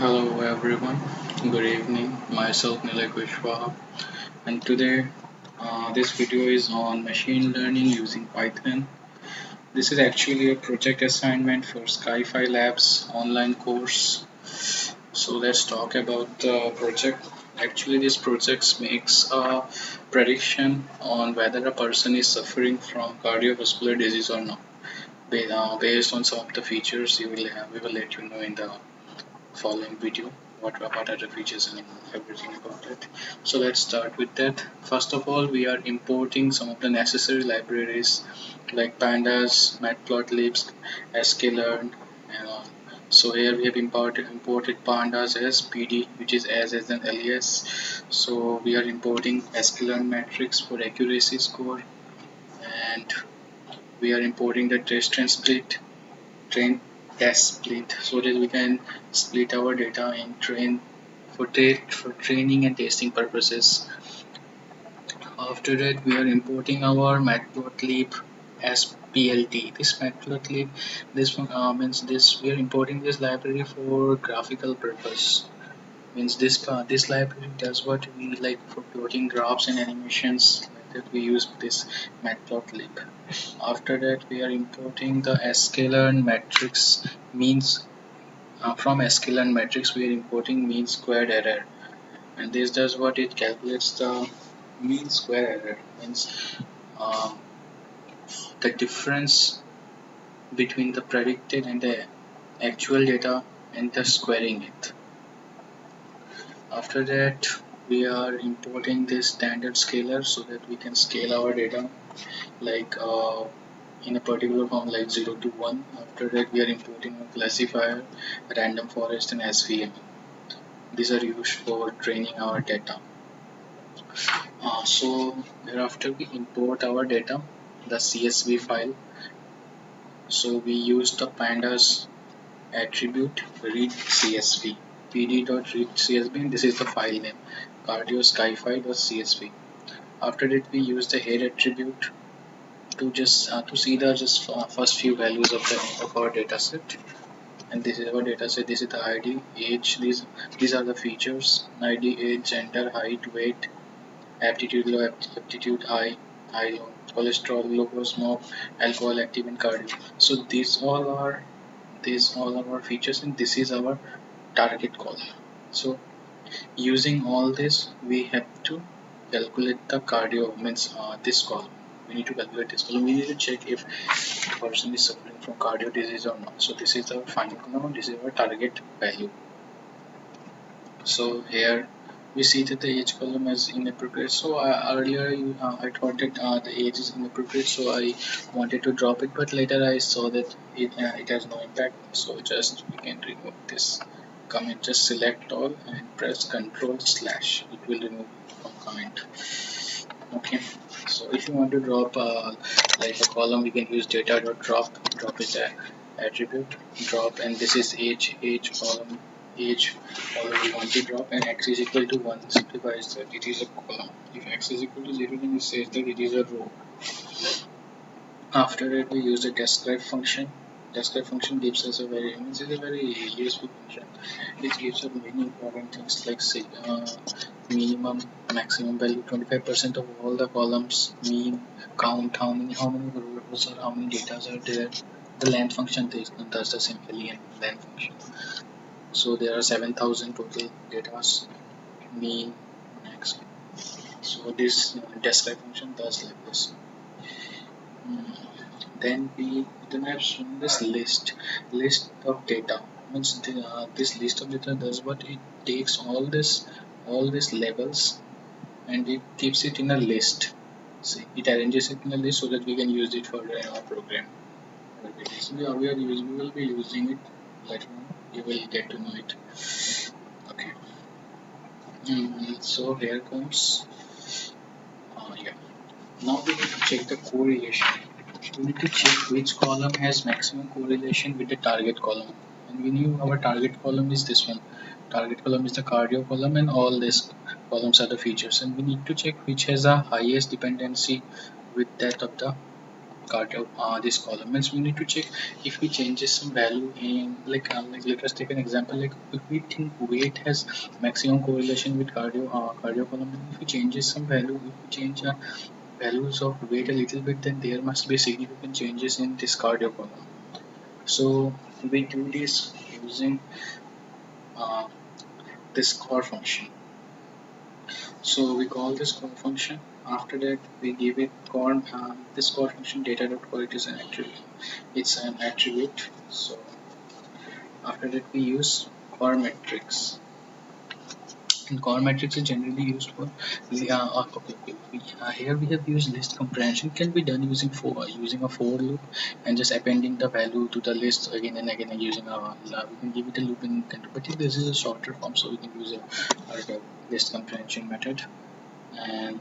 Hello everyone, good evening. Myself Nilay Kushwaha, and today this video is on machine learning using Python. This is actually a project assignment for Skyfi Labs online course. So let's talk about the project. Actually, this project makes a prediction on whether a person is suffering from cardiovascular disease or not. Based on some of the features we will let you know in the following video what are the features and everything about it. So let's start with that. First of all, we are importing some of the necessary libraries like pandas, matplotlib, sklearn, and all. So here we have imported pandas as pd, which is as an alias. So we are importing sklearn matrix for accuracy score, and we are importing the train test split so that we can split our data in for training and testing purposes. After that, we are importing our matplotlib as PLT. This matplotlib, means this we are importing this library for graphical purpose. Means this library does what we like for plotting graphs and animations. Like that, we use this matplotlib. After that, we are importing the sklearn matrix means. From sklearn matrix, we are importing mean squared error, and this does what it calculates the mean square error. Means um, the difference between the predicted and the actual data and the squaring it. After that, we are importing this standard scaler so that we can scale our data like in a particular form like 0 to 1. After that, we are importing a classifier, random forest, and SVM. These are used for training our data. So thereafter we import our data, the CSV file. So we use the pandas attribute read CSV, pd.read.csv, and this is the file name, cardioskyfi.csv. After that we use the head attribute to just to see the first few values of our data set. And this is our data set. This is the ID, age. These are the features: ID, age, gender, height, weight, aptitude low, aptitude high, high low, cholesterol low, smoke, alcohol active, and cardio. So these all are our features, and this is our target column. So using all this, we have to calculate the cardio, means this column. We need to calculate this column. We need to check if the person is suffering from cardio disease or not. So this is our final column. This is our target value. So here we see that the age column is inappropriate. So earlier I thought that the age is inappropriate, so I wanted to drop it, but later I saw that it has no impact. So just we can remove this comment. Just select all and press Control slash. It will remove from comment. Okay. So if you want to drop like a column, we can use Drop is a attribute drop, and this is age column we want to drop, and x is equal to 1 simplifies that it is a column. If x is equal to 0, then it says that it is a row. After that, we use the describe function. Describe function gives us a very useful function. It gives us many important things like say minimum, maximum value, 25% of all the columns, mean, count, how many rows or how many data are there. The length function does the same, alien length function. So there are 7,000 total data, mean, max. So this describe function does like this. Then we have shown this list of data. Means this list of data does what it takes all these levels and it keeps it in a list. See, it arranges it in a list so that we can use it for our program. So we will be using it later on. You will get to know it. Okay. So here comes. Yeah. Now we need to check the correlation. We need to check which column has maximum correlation with the target column. And we knew our target column is this one. Target column is the cardio column, and all these columns are the features. And we need to check which has the highest dependency with that of the cardio this column. Means we need to check if we changes some value in like let us take an example, like if we think weight has maximum correlation with cardio column, if we changes some value, if we change values of weight a little bit, then there must be significant changes in this cardio column. So we do this using uh, this core function. So we call this core function. After that, we give it core. This core function data dot core, it is an attribute. It's an attribute. So after that, we use core metrics. And core metrics is generally used for here we have used list comprehension, can be done using using a for loop and just appending the value to the list again and again and using we can give it a loop in control. But if this is a shorter form, so we can use a list comprehension method. And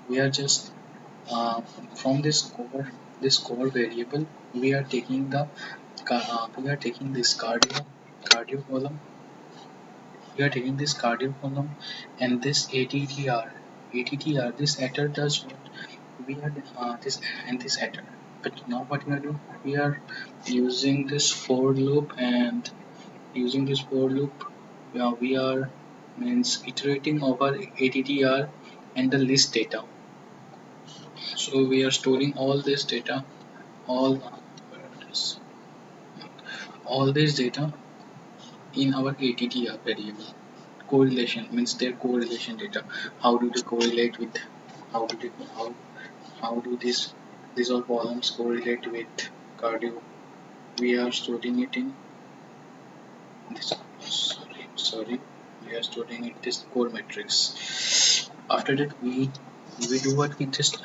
we are just from this core variable, we are taking the we are taking this cardio column, we are taking this cardio column and this attr this attr does what we are this and this attr. But now what we are doing, we are using this for loop, and using this for loop we are means iterating over attr and the list data. So we are storing all this data, all where it is, all this data in our attr variable. Correlation means their correlation data. How do they correlate with, how do they how do these all columns correlate with cardio? We are storing it in this, sorry, we are storing it this core metrics. After that, we do what, we just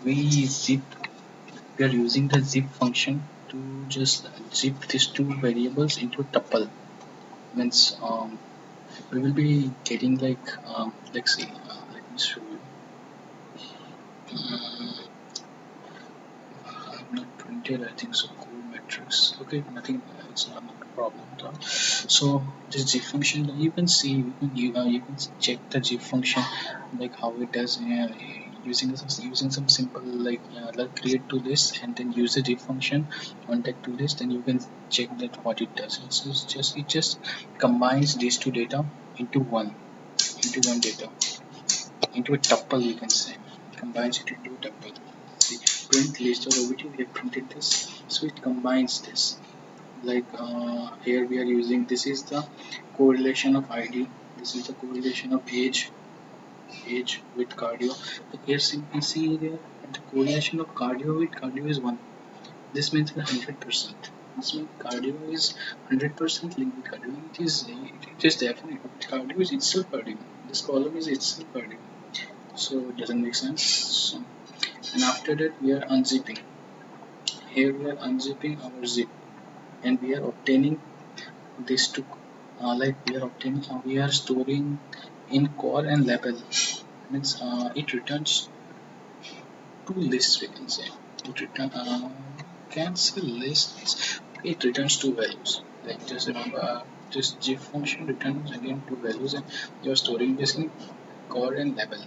we zip, we are using the zip function to just zip these two variables into a tuple. Means we will be getting like let's see, let me show you. Mm, I'm not printed, I think so. Core metrics. Okay, nothing. It's not a problem at all. So this zip function, you can see, you can check the zip function, like how it does. Using some simple like create to list and then use the zip function on that to list, and you can check that what it does. It just combines these two data into one data, into a tuple, you can say. Combines it into a tuple. See, print list or OBT, we have printed this, so it combines this. Like here we are using, this is the correlation of id, this is the correlation of age with cardio. So here you can see here the correlation of cardio with cardio is 1. This means 100%. This means cardio is 100% linked with cardio. It is definite. Cardio is itself cardio. This column is itself cardio. So it doesn't make sense. So, and after that we are unzipping. Here we are unzipping our zip, and we are obtaining this to we are storing in core and label. Means it returns two lists, we can say. It return cancel lists. It returns two values. Like just remember, this gif function returns again two values, and you are storing this in core and label,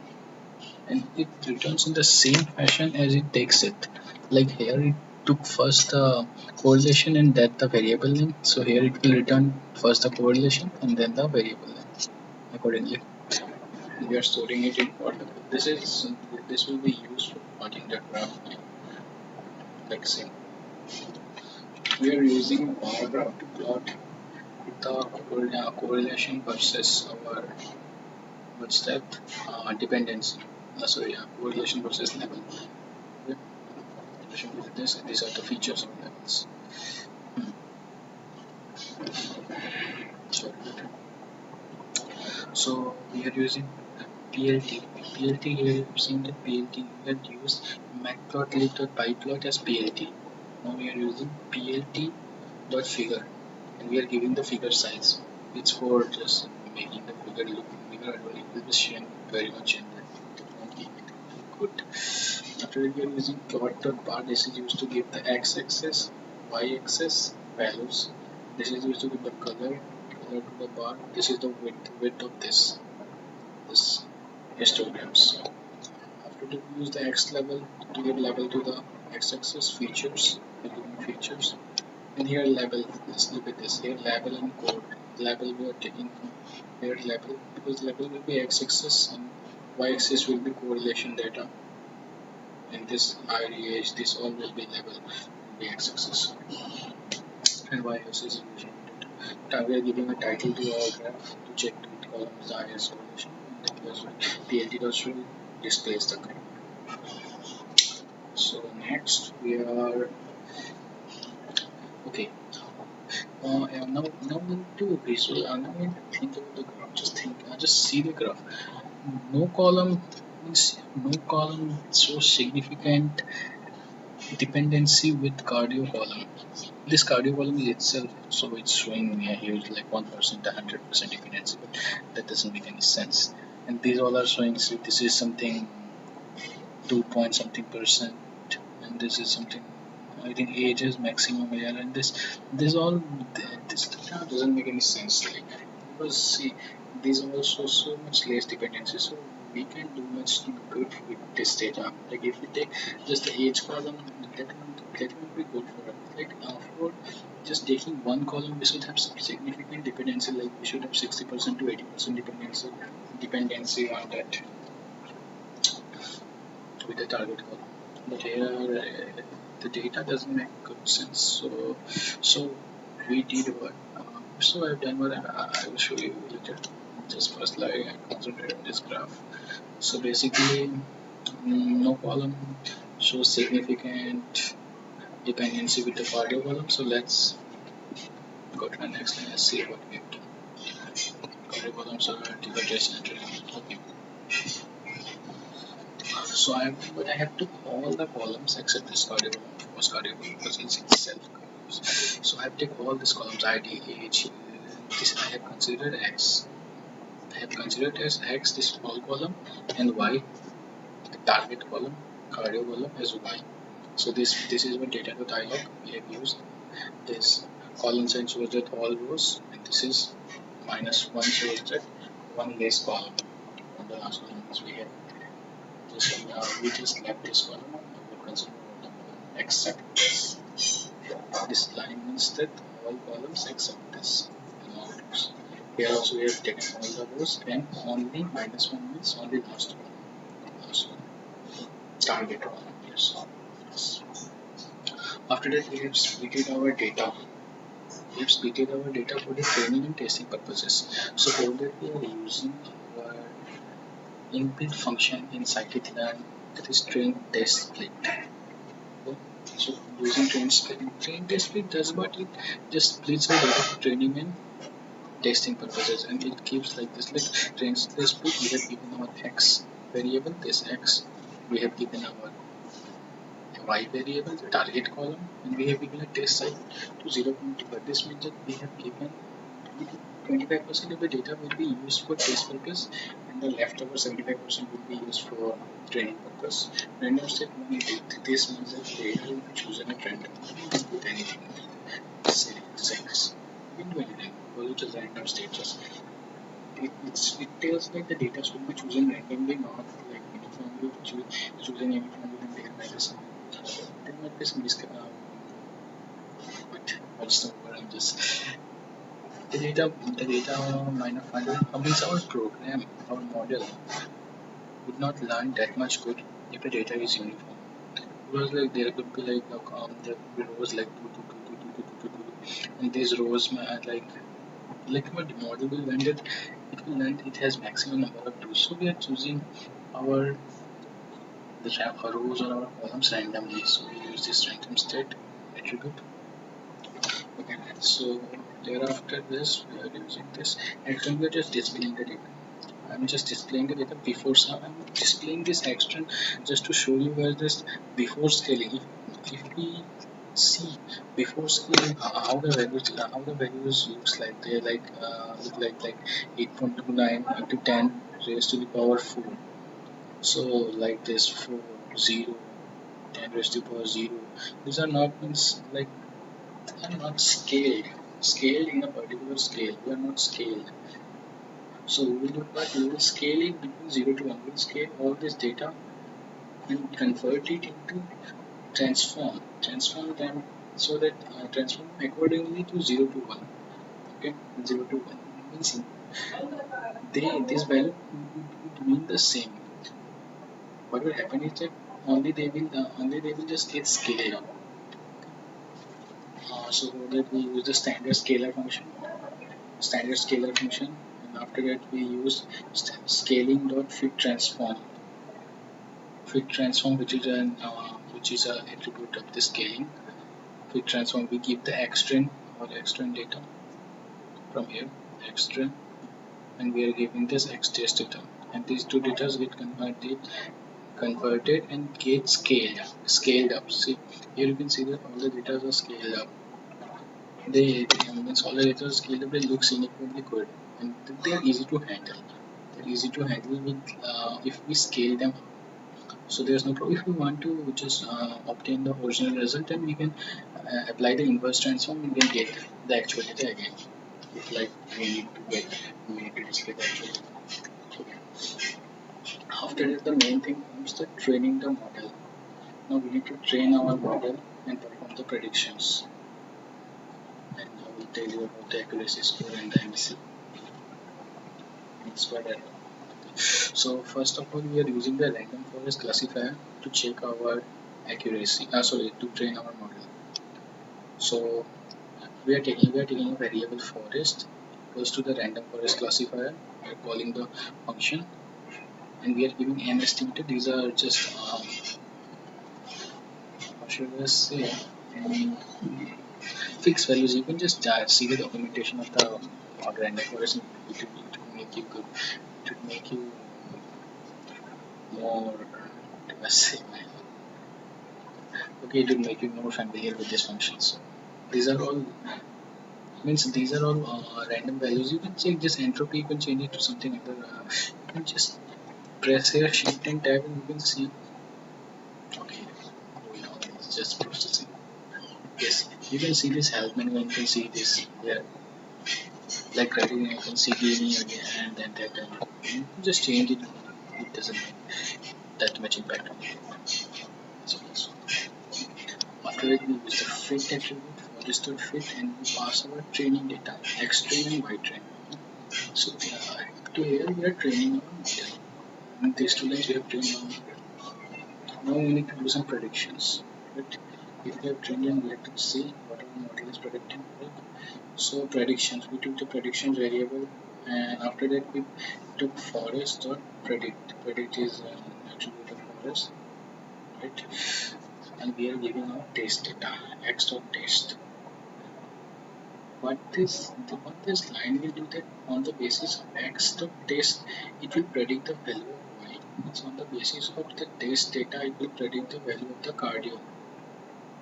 and it returns in the same fashion as it takes it. Like here it took first the correlation and then the variable name. So here it will return first the correlation and then the variable name accordingly. We are storing it in portable. This will be used for plotting the graph. Like say we are using bar graph to plot the correlation versus our what's that dependency. Sorry, correlation versus level. Okay. These are the features of levels. Hmm. Sorry. So we are using PLT. PLT here you've seen that PLT we had used matplotlib.pyplot as PLT. Now we are using PLT dot figure, and we are giving the figure size. It's for just making the figure look bigger. I don't, it will be shown very much in the good. After we are using plot.bar, this is used to give the x-axis, y-axis values. This is used to give the color to the bar. This is the width of this histograms. After that, we use the x level to give level to the x-axis features, we're giving features, and here label. Let's look at this here, label and code. Label we are taking from here label, because label will be x-axis and y-axis will be correlation data, and this IDH, this all will be label, will be x-axis, and y-axis is vision data. We are giving a title to our graph to check to which column is the highest correlation, and then PLT also displays the graph. So next we are okay. Now going to visual. Now when to think about the graph, just think. Just see the graph. No column means no column shows significant dependency with cardio column. This cardio column is itself, so it's showing me a huge like 1%, 100% dependency, but that doesn't make any sense. And these all are showing, so this is something 2 point something percent, and this is something, I think age is maximum here, and this all this doesn't make any sense, like, because see these also so much less dependency, so we can do much good with this data. Like if we take just the age column, that will be good for us. Like for just taking one column, we should have some significant dependency. Like we should have 60% to 80% dependency on that with the target column. But here the data doesn't make good sense. So we did what. So I've done what I will show you later. Just first, like I concentrate on this graph. So basically, no column shows significant dependency with the cardio column. So let's go to the next line and see what we've done. Cardio columns are divided. Okay. So I have to all the columns except this cardio column, of course cardio column, because it's itself columns. So I have to take all these columns ID, age, this I have considered X. I have considered as X this small column, and Y the target column, cardio column as Y. So this is my data.ilog. We have used this column sign shows that all rows, and this is -1 shows that one less column on the last column, which we have we just left this column. We will consider all the column except this. This line means that all columns except this all rows. Here also we have taken all the rows, and only -1 means only last one. Last one. Target column. Yes. After that we have splitted our data. We have splitted our data for the training and testing purposes. So for that we are using our inbuilt function in scikit-learn, that is train test split. Okay. So using train test split does what, it just splits the data for training and testing purposes, and it keeps like this. Like train test split, we have given our x variable, this x, we have given our y variable, the target column, and we have given a test size to 0.25. This means that we have given 25% of the data will be used for test purpose, and the leftover 75% will be used for training purpose. Random state this means that data will be chosen at random. You can put anything, say sex. You can do anything because it is random state. Just it tells like the data should be chosen randomly, not like uniformly. Choosing uniformly, then there might be some what's the word? I'm just the data minor finding means our program, our model would not learn that much good if the data is uniform. Because like there could be like there could be rows like two, and these rows like what the model will learn that it has maximum number of two. So we are choosing our our rows or our columns randomly. So we use this random state attribute. Okay, so thereafter this we are using this, and then we are just displaying the data. I'm just displaying the data before, so I'm displaying this extra just to show you guys this before scaling. If we see before scaling how the values looks like, they look like 8.29 into 10 raised to the power 4. So like this 4 0 10 raised to the power 0. These are not means like are not scaled in a particular scale. We are not scaled. So we will do what? We will scale it between 0 to 1. We will scale all this data and convert it into transform them so that transform accordingly to 0 to 1. Okay, 0 to 1 means this value would mean the same. What will happen is that only they will just get scaled up. So that we use the standard scalar function, and after that we use scaling dot fit transform, which is a attribute of the scaling. Fit transform, we give the xtrend or xtrend data from here, xtrend, and we are giving this xtest data, and these two data get converted and get scaled up. See, here you can see that all the data are scaled up. They means all the data are scaled up. They look significantly good, and they are easy to handle. They're easy to handle with if we scale them. So there's no problem. If we want to just obtain the original result, then we can apply the inverse transform and we can get the actual data again. If like we need to display the actual data. So after that, the main thing comes the training the model. Now we need to train our model and perform the predictions. And I will tell you about the accuracy score and the MC. So first of all, we are using the random forest classifier to check our accuracy. To train our model. So we are taking a variable forest equals to the random forest classifier. We are calling the function, and we are giving n estimated. These are just how should I say, fixed values. You can just see the documentation of the random forest. It will make you good. It will make you more. Say, okay, it will make you more familiar with these functions. These are all these are all random values. You can check this entropy. You can change it to something other. You can just press here shift and tab and you can see. Okay, it's just processing. Yes, you can see this help menu and you can see this here. Like writing, you can see gaming again and then that. And you can just change it. It doesn't make that much impact on it. So after that, we use the fit attribute for restored fit and we pass our training data, X train and Y train. So to here we are training our model. In these two lines we have trained our model. Now we need to do some predictions. Right? If we have trained and we have to see what our model is predicting. Right? So predictions, we took the predictions variable and after that we took forest dot predict. Predict is an attribute of forest. Right? And we are giving our test data, X dot test. What this line will do that on the basis of X the test it will predict the value of Y. It's on the basis of the test data it will predict the value of the cardio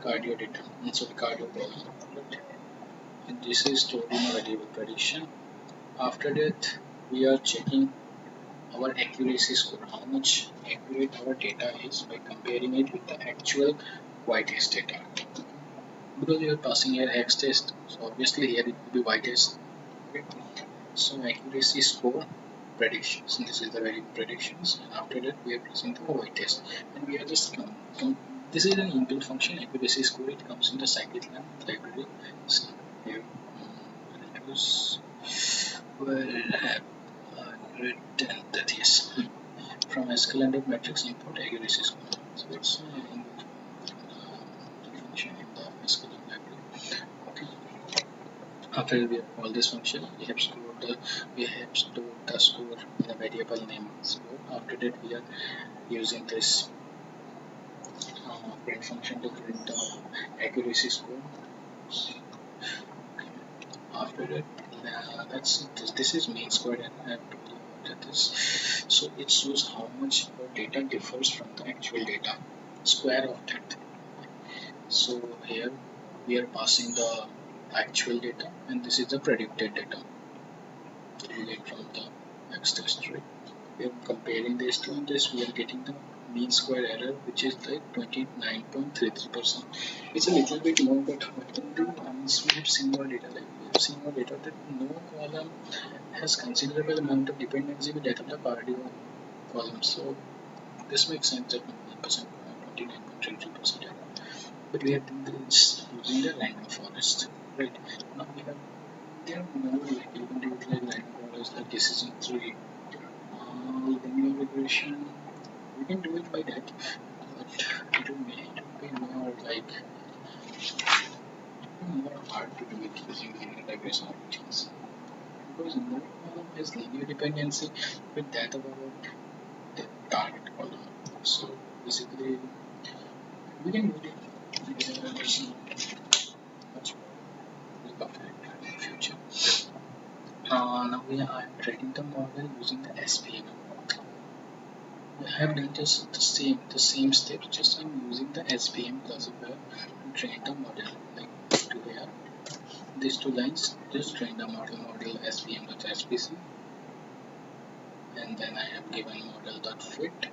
data. And so the cardio column. Right? And this is stored in a variable prediction. After that we are checking our accuracy score, how much accurate our data is by comparing it with the actual Y test data. Because we are passing here X test, so obviously here it will be Y test. Okay. So accuracy score predictions. This is the variable predictions, and after that we are pressing the Y test, and we are just this is an inbuilt function. Accuracy score it comes in the scikit-learn library. See here, it was where have written that is from SQL matrix import accuracy score. So it's function in the SQL library. Okay. After we have called this function, we have stored the score in a variable name score. After that, we are using this print function to print the accuracy score. Okay. After that, this is mean squared, and I have told you what it is. So it shows how much our data differs from the actual data, square of that. So here we are passing the actual data, and this is the predicted data we get from the X test, right? We are comparing this to this, we are getting the mean square error, which is like 29.33%. It's a little bit more, but what can do once we have seen your data, like we have seen your data that no column has considerable amount of dependency with that of the cardio column. So this makes sense that 1%, 29.33% error. but we have done this using the random forest, right? Now we have there are more like you can do it like random forest, like decision tree, linear regression. We can do it by that, but it will be more like more hard to do it using linear regression operations because no column has linear dependency with that of our target column. So basically, we can do it linear regression much more perfect in future. Now we are training the model using the SPM. I have done just the same steps, just I'm using the SPM classifier to train the model. Like to here, these two lines just train the model SPM.SPC, and then I have given model.fit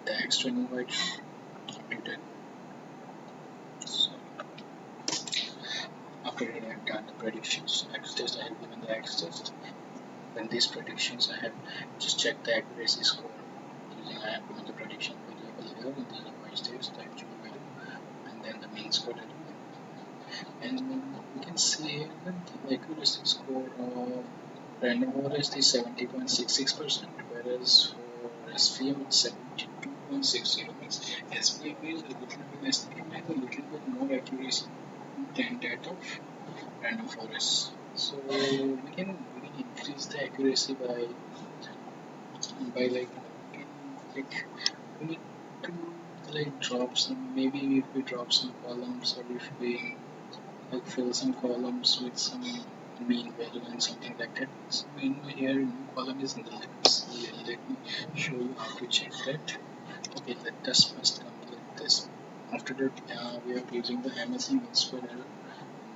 the X training white updated. So after that I have done the predictions. X test I have given the X test. Then these predictions I have just checked the accuracy score using I have given the prediction variable here in the UI states the actual value and then the mean score that and we can see here that the accuracy score of random forest is 70.66%, whereas for SVM it's 72.60 means SVM is a little bit SVM has a little bit more accuracy than that of random forest. So we can increase the accuracy by like we need to like drop some maybe if we drop some columns or if we like fill some columns with some mean value and something like that. So in here new column is null. So let me show you how to check that. Okay, let us first complete this. After that we are using the MSE mean square error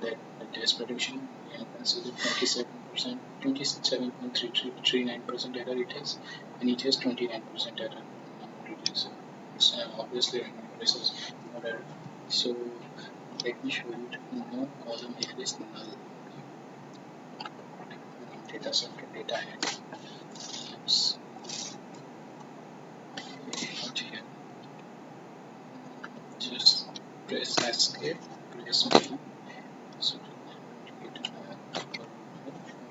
that the test prediction we can consider 27%, 27.3339% error it has, and it has 29% error. It's obviously this is not error. So let me show you no column here is null. Data center data head. Oops. Not here. Just press escape, press B. So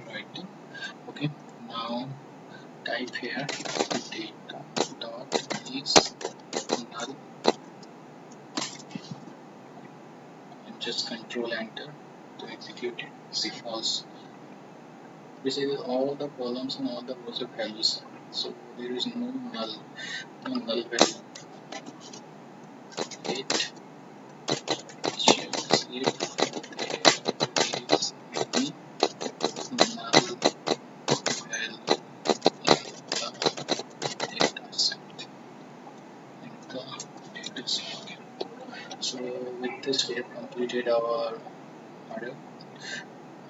writing. Okay, now type here data dot is null and just control enter to execute it. See false. This is all the columns and all the rows of values. So there is no null value. It checks if there is any null value in the data set. So with this we have completed our model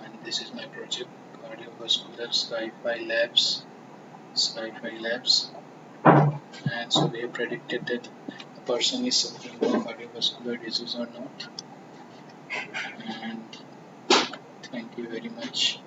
and this is my project cardiovascular Sci-Fi Labs and so we have predicted that a person is suffering from cardiovascular disease or not and thank you very much.